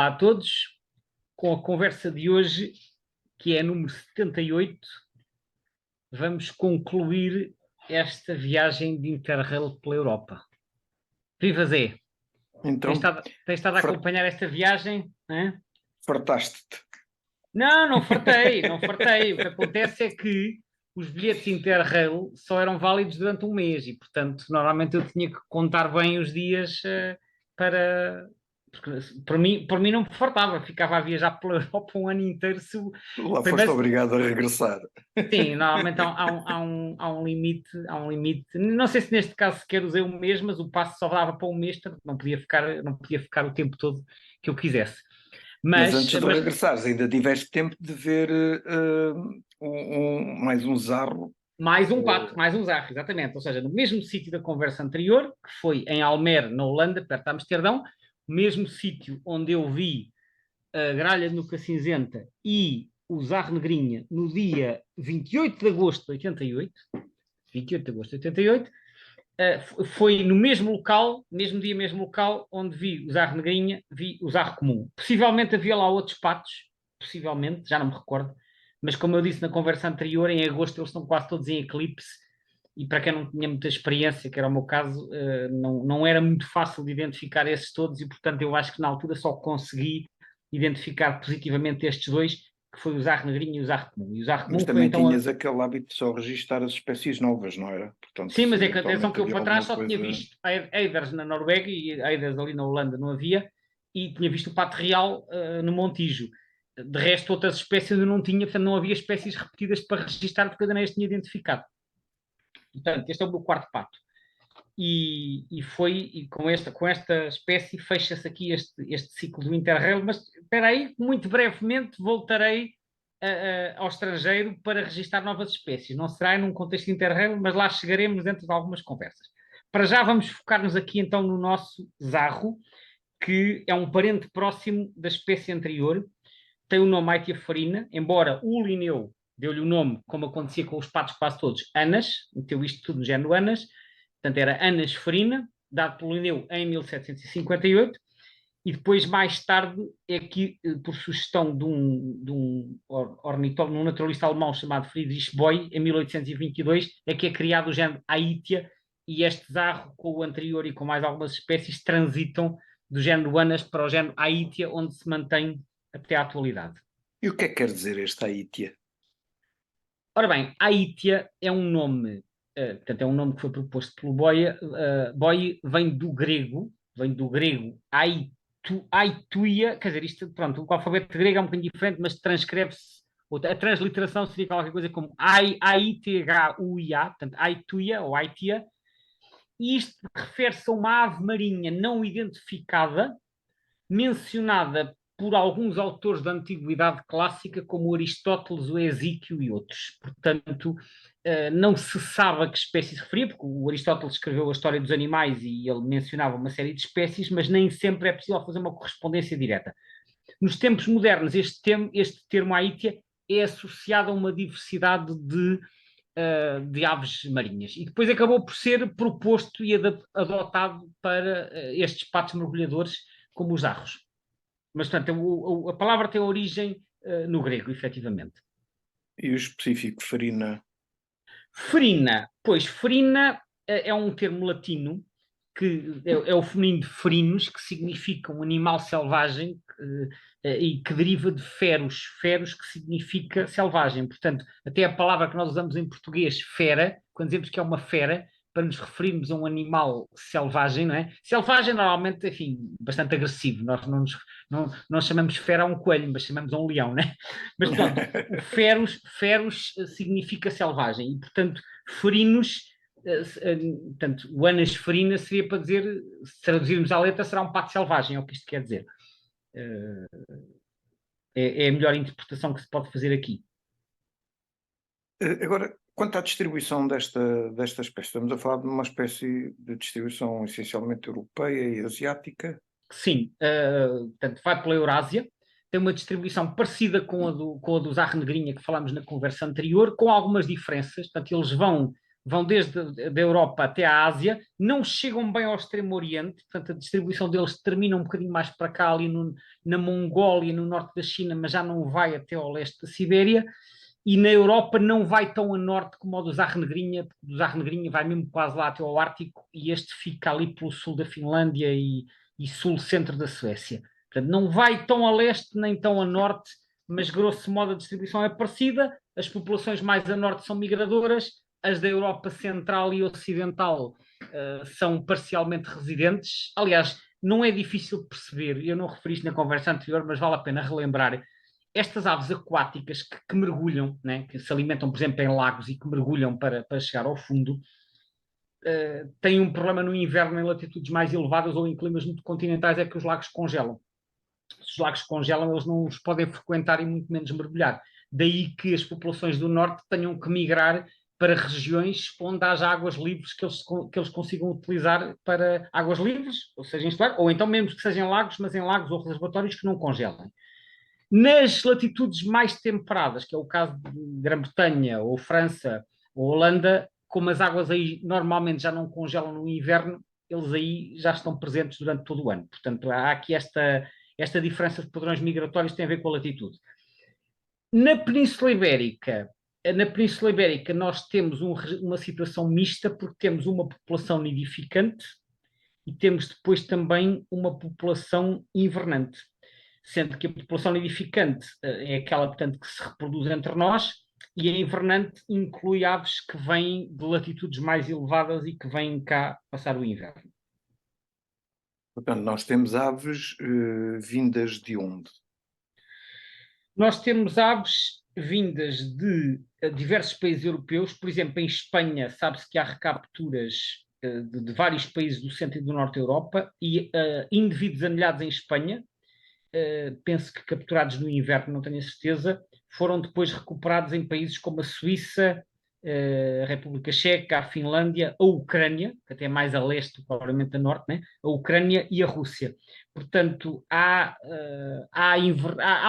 Olá a todos, com a conversa de hoje, que é número 78, vamos concluir esta viagem de Interrail pela Europa. Viva Zé! Então, tens estado a acompanhar esta viagem? Hein? Fartaste-te. Não fartei. O que acontece é que os bilhetes Interrail só eram válidos durante um mês e, portanto, normalmente eu tinha que contar bem os dias para... Porque por mim não me fartava, ficava a viajar pela Europa um ano inteiro. Lá foste Primeiro, obrigado a regressar. sim, normalmente há um limite, Não sei se neste caso sequer usei o mês, mas o passe só dava para um mês, portanto não podia ficar o tempo todo que eu quisesse. Mas antes de regressares, ainda tiveste tempo de ver mais um Zarro. Mais um pato, mais um Zarro, exatamente. Ou seja, no mesmo sítio da conversa anterior, que foi em Almere, na Holanda, perto de Amsterdão, o mesmo sítio onde eu vi a Gralha de Nuca Cinzenta e o Zarro Negrinha no dia 28 de agosto de 88, 28 de agosto de 88, foi no mesmo local, mesmo dia, mesmo local, onde vi o Zarro Negrinha, vi o Zarro Comum. Possivelmente havia lá outros patos, possivelmente, já não me recordo, mas como eu disse na conversa anterior, em agosto eles estão quase todos em eclipse, e para quem não tinha muita experiência, que era o meu caso, não era muito fácil de identificar esses todos, e portanto eu acho que na altura só consegui identificar positivamente estes dois, que foi o Zarro Negrinho e o Zarro Comum. E o Zarro Comum Mas foi, também então, tinhas aquele hábito de só registar as espécies novas, não era? Portanto, sim, mas é que atenção que eu para trás só tinha coisa... visto eiders na Noruega e eiders ali na Holanda não havia, e tinha visto o pato real no Montijo. De resto, outras espécies eu não tinha, portanto não havia espécies repetidas para registar porque eu ainda não as tinha identificado. Portanto, este é o meu quarto pato. E com esta espécie fecha-se aqui este ciclo do Interrail, mas espera aí, muito brevemente voltarei ao estrangeiro para registar novas espécies. Não será num contexto Interrail, mas lá chegaremos dentro de algumas conversas. Para já vamos focar-nos aqui então no nosso Zarro, que é um parente próximo da espécie anterior, tem o nome Aitia farina, embora o Linneu deu-lhe o nome, como acontecia com os patos quase todos, Anas, meteu isto tudo no género Anas, portanto era Anas farina, dado pelo Linneu em 1758, e depois, mais tarde, é que, por sugestão de um ornitólogo, um naturalista alemão chamado Friedrich Boy, em 1822, é que é criado o género Aitia, e este Zarro, com o anterior e com mais algumas espécies, transitam do género Anas para o género Aitia, onde se mantém até à atualidade. E o que é que quer dizer esta Aitia? Ora bem, Aitia é um nome, portanto, é um nome que foi proposto pelo Boy. Boy vem do grego Aituia, quer dizer, isto, pronto, o alfabeto grego é um bocadinho diferente, mas transcreve-se, a transliteração seria qualquer coisa como Aithuia, portanto, Aituia ou Aitia, e isto refere-se a uma ave marinha não identificada, mencionada por alguns autores da Antiguidade Clássica, como Aristóteles, o Hesíquio e outros. Portanto, não se sabe a que espécie se referia, porque o Aristóteles escreveu a história dos animais e ele mencionava uma série de espécies, mas nem sempre é possível fazer uma correspondência direta. Nos tempos modernos, este termo Aitia é associado a uma diversidade de aves marinhas. E depois acabou por ser proposto e adotado para estes patos mergulhadores, como os arros. Mas, portanto, a palavra tem origem no grego, efetivamente. E o específico farina? Ferina. Pois, ferina é um termo latino que é o feminino de ferinos, que significa um animal selvagem e que deriva de feros. Feros que significa selvagem. Portanto, até a palavra que nós usamos em português, fera, quando dizemos que é uma fera, para nos referirmos a um animal selvagem, não é? Selvagem normalmente, enfim, bastante agressivo. Nós não chamamos fera a um coelho, mas chamamos a um leão, não é? Mas, portanto, o feros significa selvagem. E, portanto, ferinos, portanto, o Anas ferina seria para dizer, se traduzirmos à letra, será um pato selvagem, é o que isto quer dizer. É a melhor interpretação que se pode fazer aqui. Agora, quanto à distribuição desta espécie, estamos a falar de uma espécie de distribuição essencialmente europeia e asiática? Sim, portanto, vai pela Eurásia, tem uma distribuição parecida com a do Zarro Negrinha que falámos na conversa anterior, com algumas diferenças. Portanto, eles vão vão desde a Europa até a Ásia, não chegam bem ao Extremo Oriente, portanto a distribuição deles termina um bocadinho mais para cá, ali na Mongólia, no norte da China, mas já não vai até ao leste da Sibéria, e na Europa não vai tão a norte como o do Zarra Negrinha, porque o do Zarra Negrinha vai mesmo quase lá até ao Ártico, e este fica ali pelo sul da Finlândia e sul-centro da Suécia. Portanto, não vai tão a leste nem tão a norte, mas grosso modo a distribuição é parecida, as populações mais a norte são migradoras, as da Europa Central e Ocidental são parcialmente residentes. Aliás, não é difícil de perceber, eu não referi isto na conversa anterior, mas vale a pena relembrar. Estas aves aquáticas que mergulham, né, que se alimentam, por exemplo, em lagos e que mergulham para chegar ao fundo, têm um problema no inverno em latitudes mais elevadas ou em climas muito continentais, é que os lagos congelam. Se os lagos congelam, eles não os podem frequentar e muito menos mergulhar. Daí que as populações do norte tenham que migrar para regiões onde haja águas livres que eles consigam utilizar para águas livres, ou seja, ou então mesmo que sejam lagos, mas em lagos ou reservatórios que não congelem. Nas latitudes mais temperadas, que é o caso de Grã-Bretanha ou França ou Holanda, como as águas aí normalmente já não congelam no inverno, eles aí já estão presentes durante todo o ano. Portanto, há aqui esta diferença de padrões migratórios que tem a ver com a latitude. Na Península Ibérica nós temos uma situação mista, porque temos uma população nidificante e temos depois também uma população invernante, sendo que a população nidificante é aquela, portanto, que se reproduz entre nós, e a invernante inclui aves que vêm de latitudes mais elevadas e que vêm cá passar o inverno. Portanto, nós temos aves vindas de onde? Nós temos aves vindas de diversos países europeus, por exemplo, em Espanha sabe-se que há recapturas de vários países do centro e do norte da Europa e indivíduos anilhados em Espanha, penso que capturados no inverno, não tenho a certeza, foram depois recuperados em países como a Suíça, a República Checa, a Finlândia, a Ucrânia, que até é mais a leste, provavelmente a norte, né? A Ucrânia e a Rússia. Portanto, há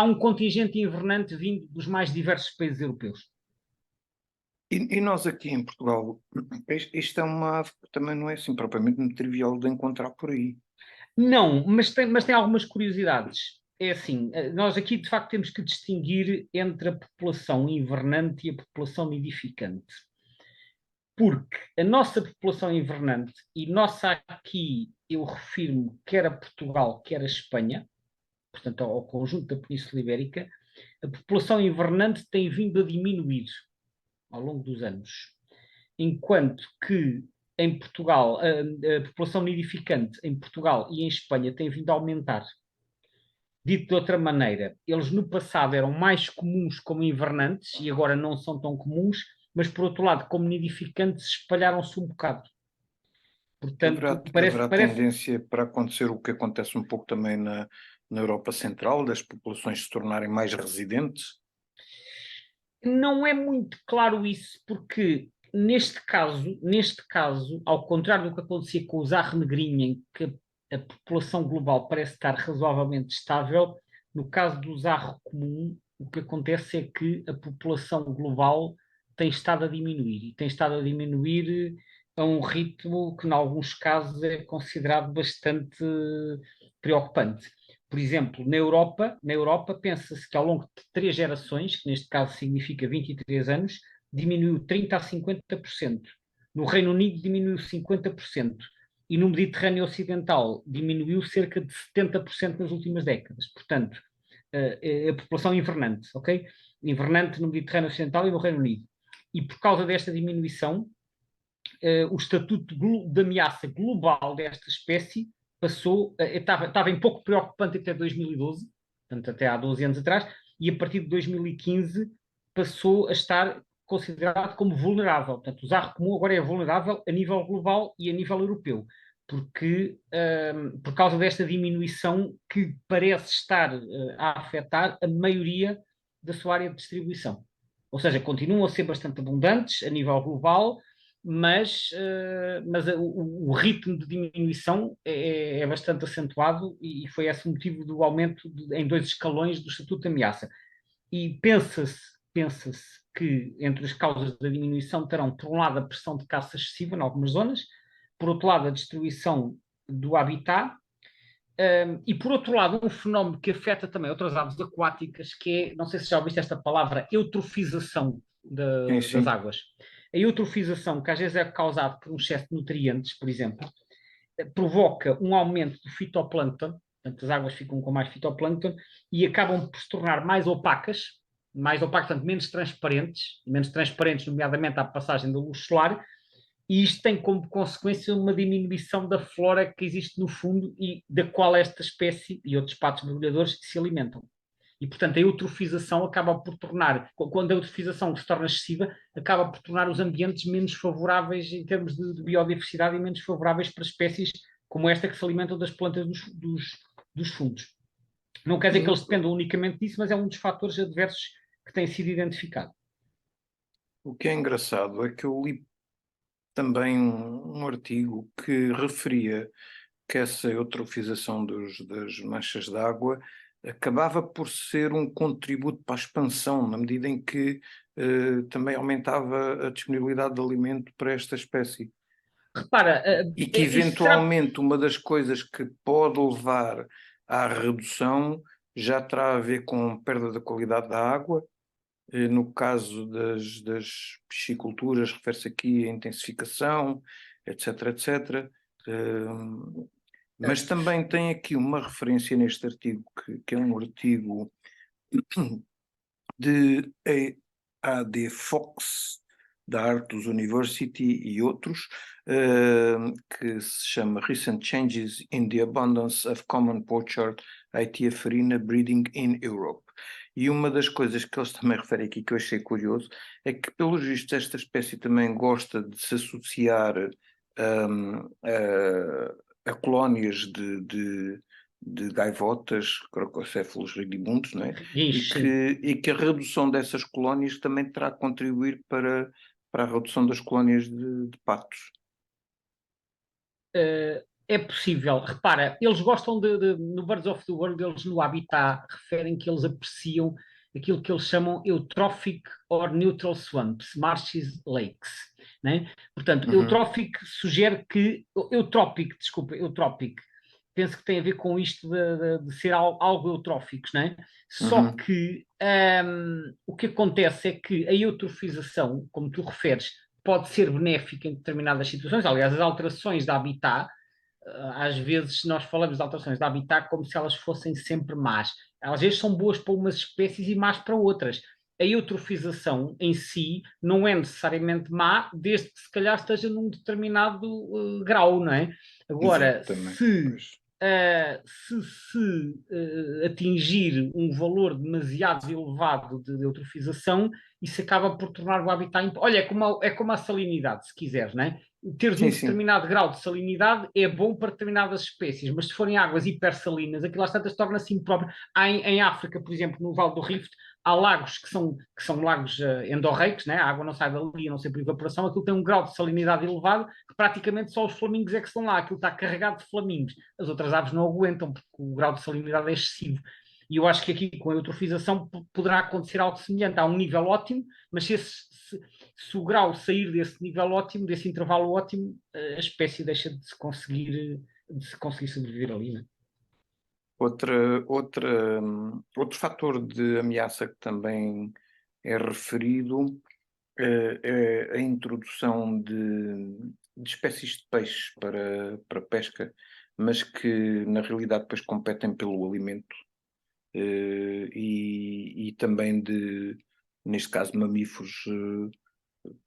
um contingente invernante vindo dos mais diversos países europeus. E nós aqui em Portugal, isto é uma ave que também não é assim propriamente muito trivial de encontrar por aí. Não, mas tem algumas curiosidades. É assim, nós aqui de facto temos que distinguir entre a população invernante e a população nidificante. Porque a nossa população invernante, e nossa aqui eu refiro-me quer a Portugal, quer a Espanha, portanto ao conjunto da Península Ibérica, a população invernante tem vindo a diminuir ao longo dos anos. Enquanto que em Portugal, a população nidificante em Portugal e em Espanha tem vindo a aumentar. Dito de outra maneira, eles no passado eram mais comuns como invernantes e agora não são tão comuns, mas por outro lado, como nidificantes, espalharam-se um bocado. Portanto, Haverá parece. tendência para acontecer o que acontece um pouco também na Europa Central, das populações se tornarem mais residentes? Não é muito claro isso, porque neste caso, ao contrário do que acontecia com o Zarra Negrinha, em que a população global parece estar razoavelmente estável, no caso do Zarro comum, o que acontece é que a população global tem estado a diminuir, e tem estado a diminuir a um ritmo que, em alguns casos, é considerado bastante preocupante. Por exemplo, na Europa pensa-se que ao longo de 3 gerações, que neste caso significa 23 anos, diminuiu 30% a 50%. No Reino Unido diminuiu 50%. E no Mediterrâneo Ocidental diminuiu cerca de 70% nas últimas décadas. Portanto, a população invernante, ok? Invernante no Mediterrâneo Ocidental e no Reino Unido. E por causa desta diminuição, o estatuto de ameaça global desta espécie estava em pouco preocupante até 2012, portanto até há 12 anos atrás, e a partir de 2015 passou a estar considerado como vulnerável. Portanto, o zarro comum agora é vulnerável a nível global e a nível europeu, porque por causa desta diminuição que parece estar a afetar a maioria da sua área de distribuição. Ou seja, continuam a ser bastante abundantes a nível global, mas o ritmo de diminuição é bastante acentuado e foi esse o motivo do aumento em 2 escalões do Estatuto de Ameaça. E pensa-se que entre as causas da diminuição terão, por um lado, a pressão de caça excessiva em algumas zonas, por outro lado, a destruição do habitat, e por outro lado, um fenómeno que afeta também outras aves aquáticas, que é, não sei se já ouviste esta palavra, eutrofização das sim. águas. A eutrofização, que às vezes é causada por um excesso de nutrientes, por exemplo, provoca um aumento do fitoplâncton, portanto as águas ficam com mais fitoplâncton e acabam por se tornar mais opacas, portanto menos transparentes, nomeadamente à passagem da luz solar, e isto tem como consequência uma diminuição da flora que existe no fundo e da qual esta espécie e outros patos mergulhadores se alimentam. E, portanto, a eutrofização acaba por tornar, quando a eutrofização se torna excessiva, acaba por tornar os ambientes menos favoráveis em termos de biodiversidade e menos favoráveis para espécies como esta que se alimentam das plantas dos fundos. Não quer dizer que eles dependam unicamente disso, mas é um dos fatores adversos que tem sido identificado. O que é engraçado é que eu li também um artigo que referia que essa eutrofização das manchas d'água acabava por ser um contributo para a expansão, na medida em que também aumentava a disponibilidade de alimento para esta espécie. Repara, e que eventualmente uma das coisas que pode levar à redução já terá a ver com perda da qualidade da água. No caso das pisciculturas, refere-se aqui a intensificação, etc, etc. Mas também tem aqui uma referência neste artigo, que é um artigo de A.D. Fox, da Artus University e outros, que se chama Recent Changes in the Abundance of Common Pochard Aetiafarina Breeding in Europe. E uma das coisas que eles também referem aqui, que eu achei curioso, é que, pelos vistos, esta espécie também gosta de se associar a colónias de gaivotas, crococéfalos redibundos, não é? E que a redução dessas colónias também terá a contribuir para a redução das colónias de patos. É possível. Repara, eles gostam no Birds of the World, eles no Habitat referem que eles apreciam aquilo que eles chamam eutrófic or neutral swamps, marshes, lakes. Né? Portanto, eutrófico sugere que... Eutrópico, penso que tem a ver com isto de ser algo eutróficos, não é? Só que o que acontece é que a eutrofização, como tu referes, pode ser benéfica em determinadas situações. Aliás, as alterações de habitat, às vezes nós falamos de alterações de habitat como se elas fossem sempre más. Às vezes são boas para umas espécies e más para outras. A eutrofização em si não é necessariamente má, desde que se calhar esteja num determinado grau, não é? Agora, se atingir um valor demasiado elevado de eutrofização, isso acaba por tornar o habitat... Olha, é como a salinidade, se quiseres, não é? Teres um determinado grau de salinidade é bom para determinadas espécies, mas se forem águas hipersalinas, aquilo às tantas torna-se impróprio. Em África, por exemplo, no Vale do Rift, há lagos que são lagos endorreicos, né? A água não sai dali, a não ser por evaporação, aquilo tem um grau de salinidade elevado que praticamente só os flamingos é que estão lá, aquilo está carregado de flamingos. As outras aves não aguentam, porque o grau de salinidade é excessivo. E eu acho que aqui, com a eutrofização, poderá acontecer algo semelhante. Há um nível ótimo, mas se o grau sair desse nível ótimo, desse intervalo ótimo, a espécie deixa de se conseguir sobreviver ali, né? Outro fator de ameaça que também é referido é a introdução de espécies de peixes para pesca, mas que na realidade depois competem pelo alimento e também neste caso, mamíferos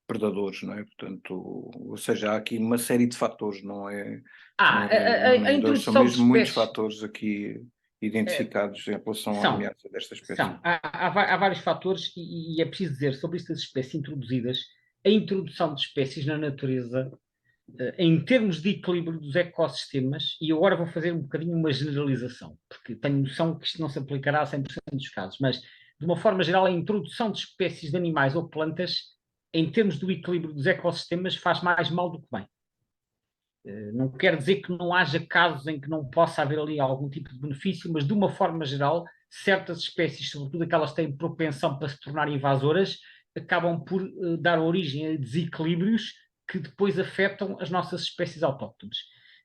predadores, não é? Portanto, ou seja, há aqui uma série de fatores, não é? A introdução são mesmo de muitos espécies... fatores aqui identificados em relação à ameaça desta espécie. Há vários fatores e é preciso dizer sobre estas espécies introduzidas, a introdução de espécies na natureza, em termos de equilíbrio dos ecossistemas, e agora vou fazer um bocadinho uma generalização, porque tenho noção que isto não se aplicará a 100% dos casos, mas de uma forma geral a introdução de espécies de animais ou plantas, em termos do equilíbrio dos ecossistemas, faz mais mal do que bem. Não quer dizer que não haja casos em que não possa haver ali algum tipo de benefício, mas de uma forma geral, certas espécies, sobretudo aquelas que têm propensão para se tornar invasoras, acabam por dar origem a desequilíbrios que depois afetam as nossas espécies autóctones.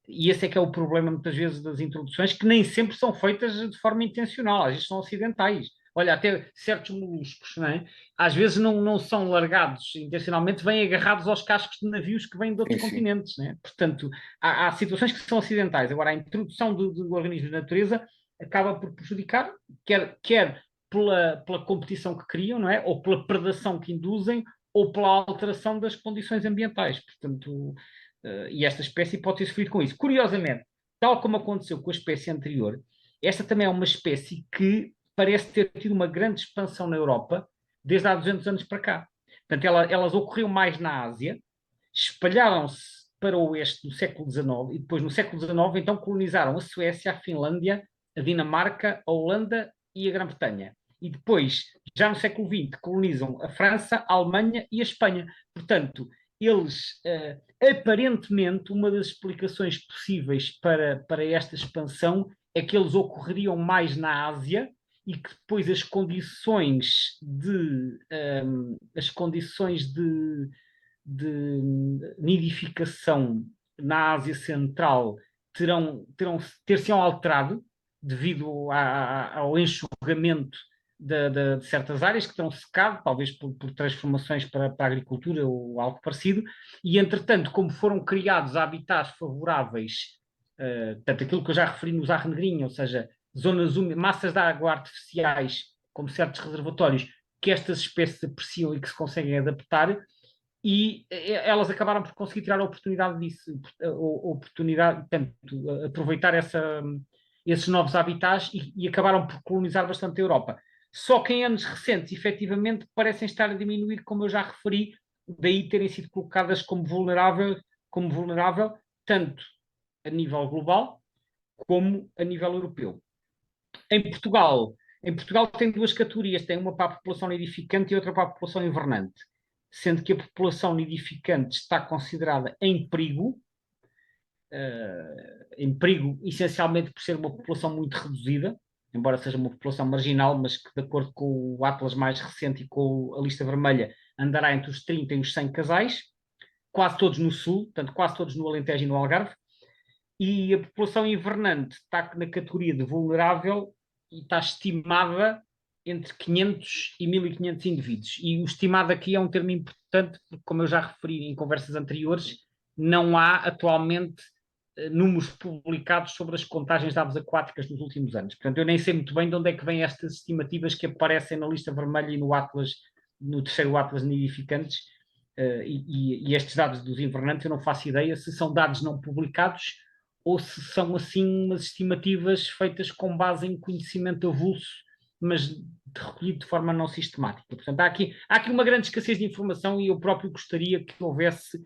E esse é que é o problema, muitas vezes, das introduções, que nem sempre são feitas de forma intencional, às vezes são acidentais. Olha, até certos moluscos, não é? Às vezes não são largados intencionalmente, vêm agarrados aos cascos de navios que vêm de outros continentes, não é? Portanto, há situações que são acidentais. Agora, a introdução de organismos de natureza acaba por prejudicar, quer pela competição que criam, não é? Ou pela predação que induzem, ou pela alteração das condições ambientais. Portanto, e esta espécie pode ter sofrido com isso. Curiosamente, tal como aconteceu com a espécie anterior, esta também é uma espécie que parece ter tido uma grande expansão na Europa desde há 200 anos para cá. Portanto, elas ocorriam mais na Ásia, espalharam-se para o oeste no século XIX e depois no século XIX então colonizaram a Suécia, a Finlândia, a Dinamarca, a Holanda e a Grã-Bretanha. E depois, já no século XX, colonizam a França, a Alemanha e a Espanha. Portanto, eles, aparentemente, uma das explicações possíveis para esta expansão é que eles ocorreriam mais na Ásia e que depois as condições de nidificação na Ásia Central ter-se-ão alterado devido ao enxugamento de certas áreas que terão secado, talvez por transformações para a agricultura ou algo parecido, e entretanto, como foram criados habitats favoráveis, portanto, aquilo que eu já referi no Zarra Negrinha, ou seja, zonas úmidas, massas de água artificiais, como certos reservatórios, que estas espécies apreciam e que se conseguem adaptar, e elas acabaram por conseguir tirar a oportunidade disso, portanto, aproveitar esses novos habitats e acabaram por colonizar bastante a Europa. Só que em anos recentes, efetivamente, parecem estar a diminuir, como eu já referi, daí terem sido colocadas como vulnerável tanto a nível global como a nível europeu. Em Portugal tem duas categorias, tem uma para a população nidificante e outra para a população invernante, sendo que a população nidificante está considerada em perigo essencialmente por ser uma população muito reduzida, embora seja uma população marginal, mas que, de acordo com o Atlas mais recente e com a lista vermelha, andará entre os 30 e os 100 casais, quase todos no sul, portanto, quase todos no Alentejo e no Algarve, e a população invernante está na categoria de vulnerável e está estimada entre 500 e 1.500 indivíduos. E o estimado aqui é um termo importante, porque, como eu já referi em conversas anteriores, não há atualmente números publicados sobre as contagens de aves aquáticas nos últimos anos. Portanto, eu nem sei muito bem de onde é que vêm estas estimativas que aparecem na lista vermelha e no Atlas, no terceiro Atlas nidificantes, e estes dados dos invernantes eu não faço ideia se são dados não publicados ou se são assim umas estimativas feitas com base em conhecimento avulso, mas recolhido de forma não sistemática. Portanto, há aqui uma grande escassez de informação e eu próprio gostaria que houvesse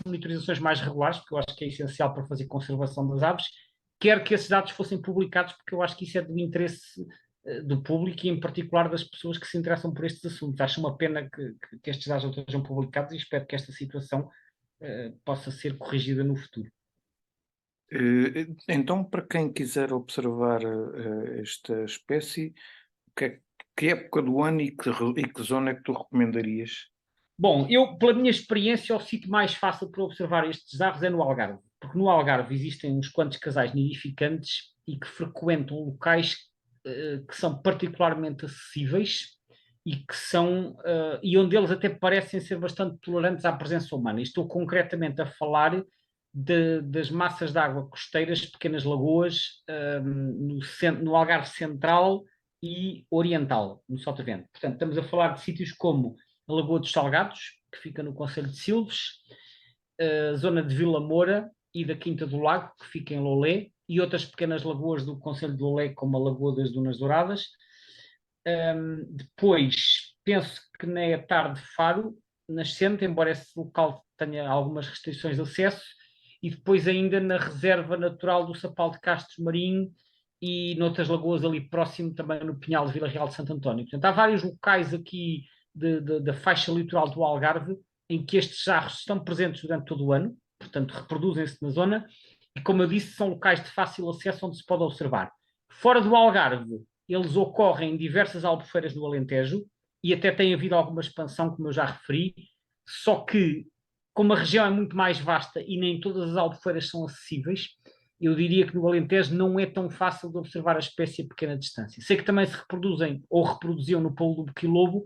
monitorizações mais regulares, porque eu acho que é essencial para fazer conservação das aves, quer que esses dados fossem publicados, porque eu acho que isso é do interesse do público e, em particular, das pessoas que se interessam por estes assuntos. Acho uma pena que estes dados não estejam publicados e espero que esta situação possa ser corrigida no futuro. Então, para quem quiser observar esta espécie, que época do ano e que zona é que tu recomendarias? Bom, pela minha experiência, o sítio mais fácil para observar estes aves é no Algarve, porque no Algarve existem uns quantos casais nidificantes e que frequentam locais que são particularmente acessíveis e onde eles até parecem ser bastante tolerantes à presença humana. E estou concretamente a falar das massas de água costeiras, pequenas lagoas, no Algarve Central e Oriental, no Sotavento. Portanto, estamos a falar de sítios como a Lagoa dos Salgados, que fica no concelho de Silves, a zona de Vila Moura e da Quinta do Lago, que fica em Lolé, e outras pequenas lagoas do concelho de Lolé, como a Lagoa das Dunas Douradas. Depois, penso que na Etar de Faro, nascente, embora esse local tenha algumas restrições de acesso, e depois ainda na Reserva Natural do Sapal de Castros Marinho e noutras lagoas ali próximo, também no Pinhal de Vila Real de Santo António. Portanto, há vários locais aqui da faixa litoral do Algarve em que estes jarros estão presentes durante todo o ano, portanto reproduzem-se na zona, e como eu disse, são locais de fácil acesso onde se pode observar. Fora do Algarve, eles ocorrem em diversas albufeiras do Alentejo, e até tem havido alguma expansão, como eu já referi, só que, como a região é muito mais vasta e nem todas as albufeiras são acessíveis, eu diria que no Alentejo não é tão fácil de observar a espécie a pequena distância. Sei que também se reproduzem ou reproduziam no polo do boquilobo,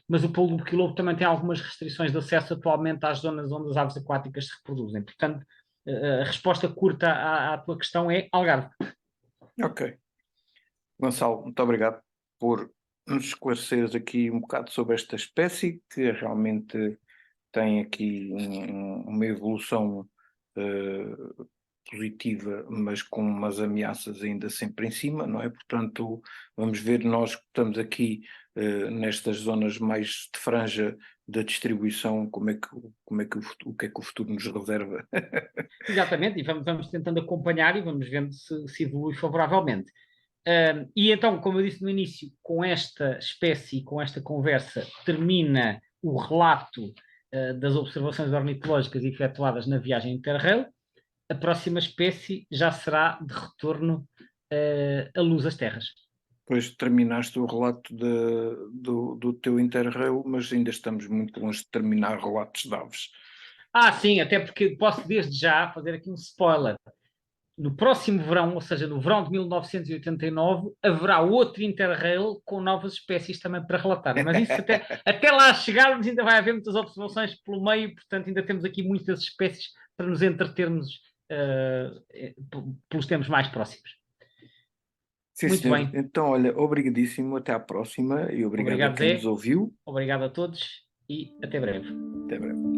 mas o polo do boquilobo também tem algumas restrições de acesso atualmente às zonas onde as aves aquáticas se reproduzem. Portanto, a resposta curta à tua questão é Algarve. Ok. Gonçalo, muito obrigado por nos esclareceres aqui um bocado sobre esta espécie, que realmente tem aqui uma evolução positiva, mas com umas ameaças ainda sempre em cima, não é? Portanto, vamos ver, nós que estamos aqui nestas zonas mais de franja da distribuição, o que é que o futuro nos reserva. Exatamente, e vamos tentando acompanhar e vamos vendo se evolui favoravelmente. E então, como eu disse no início, com esta espécie, com esta conversa, termina o relato das observações ornitológicas efetuadas na viagem Interrail. A próxima espécie já será de retorno à luz às terras. Depois terminaste o relato do teu Interrail, mas ainda estamos muito longe de terminar relatos de aves. Sim, até porque posso desde já fazer aqui um spoiler. No próximo verão, ou seja, no verão de 1989, haverá outro Interrail com novas espécies também para relatar. Mas isso até lá chegarmos ainda vai haver muitas observações pelo meio, portanto ainda temos aqui muitas espécies para nos entretermos pelos tempos mais próximos. Sim, Muito senhor. bem. Então, olha, obrigadíssimo, até à próxima e obrigado a Obrigado, quem Zé. nos ouviu. Obrigado a todos e até breve. Até breve.